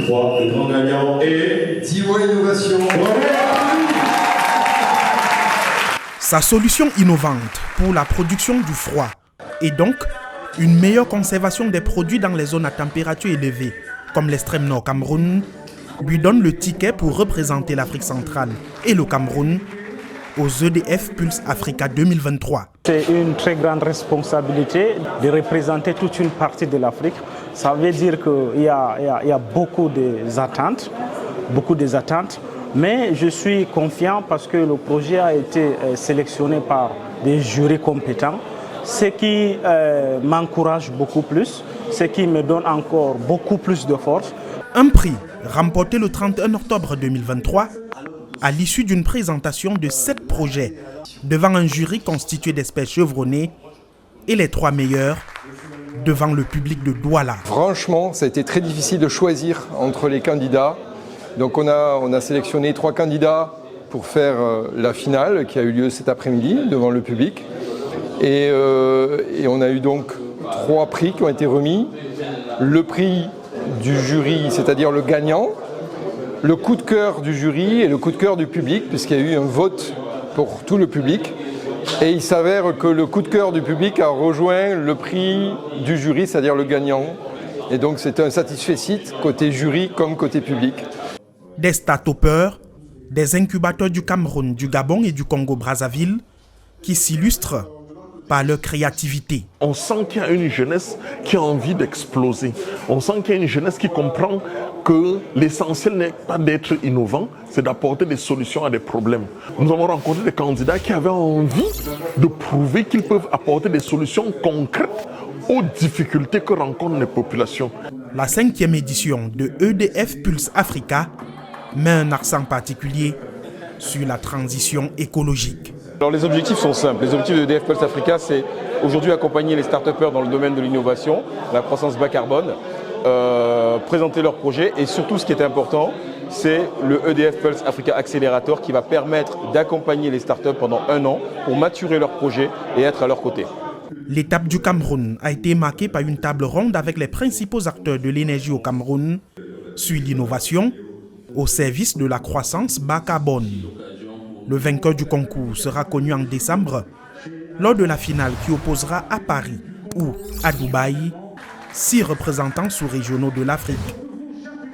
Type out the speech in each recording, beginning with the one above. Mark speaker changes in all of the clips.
Speaker 1: froid, le grand gagnant est
Speaker 2: Diwa Innovation.
Speaker 3: Sa solution innovante pour la production du froid et donc une meilleure conservation des produits dans les zones à température élevée, comme l'extrême nord Cameroun, lui donne le ticket pour représenter l'Afrique centrale et le Cameroun aux EDF Pulse Africa 2023.
Speaker 4: C'est une très grande responsabilité de représenter toute une partie de l'Afrique. Ça veut dire qu'il y a beaucoup d'attentes, mais je suis confiant parce que le projet a été sélectionné par des jurys compétents, ce qui m'encourage beaucoup plus, ce qui me donne encore beaucoup plus de force.
Speaker 3: Un prix remporté le 31 octobre 2023 à l'issue d'une présentation de 7 projets devant un jury constitué d'experts chevronnés et les 3 meilleurs devant le public de Douala.
Speaker 5: Franchement, ça a été très difficile de choisir entre les candidats. Donc on a sélectionné 3 candidats pour faire la finale qui a eu lieu cet après-midi devant le public. Et on a eu donc 3 prix qui ont été remis. Le prix du jury, c'est-à-dire le gagnant, le coup de cœur du jury et le coup de cœur du public, puisqu'il y a eu un vote pour tout le public. Et il s'avère que le coup de cœur du public a rejoint le prix du jury, c'est-à-dire le gagnant. Et donc c'est un satisfecit côté jury comme côté public.
Speaker 3: Des start-upers, des incubateurs du Cameroun, du Gabon et du Congo-Brazzaville qui s'illustrent par leur créativité.
Speaker 6: On sent qu'il y a une jeunesse qui a envie d'exploser. On sent qu'il y a une jeunesse qui comprend que l'essentiel n'est pas d'être innovant, c'est d'apporter des solutions à des problèmes. Nous avons rencontré des candidats qui avaient envie de prouver qu'ils peuvent apporter des solutions concrètes aux difficultés que rencontrent les populations.
Speaker 3: La 5e édition de EDF Pulse Africa met un accent particulier sur la transition écologique.
Speaker 7: Alors les objectifs sont simples. Les objectifs de EDF Pulse Africa, c'est aujourd'hui accompagner les start-upers dans le domaine de l'innovation, la croissance bas carbone, présenter leurs projets et surtout ce qui est important, c'est le EDF Pulse Africa Accelerator qui va permettre d'accompagner les start-up pendant 1 an pour maturer leurs projets et être à leur côté.
Speaker 3: L'étape du Cameroun a été marquée par une table ronde avec les principaux acteurs de l'énergie au Cameroun sur l'innovation au service de la croissance bas carbone. Le vainqueur du concours sera connu en décembre lors de la finale qui opposera à Paris ou à Dubaï 6 représentants sous-régionaux de l'Afrique.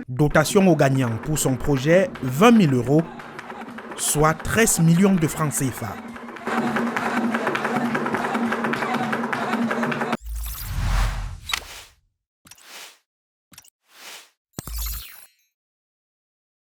Speaker 3: Dotation au gagnant pour son projet 20 000 €, soit 13 millions de francs CFA.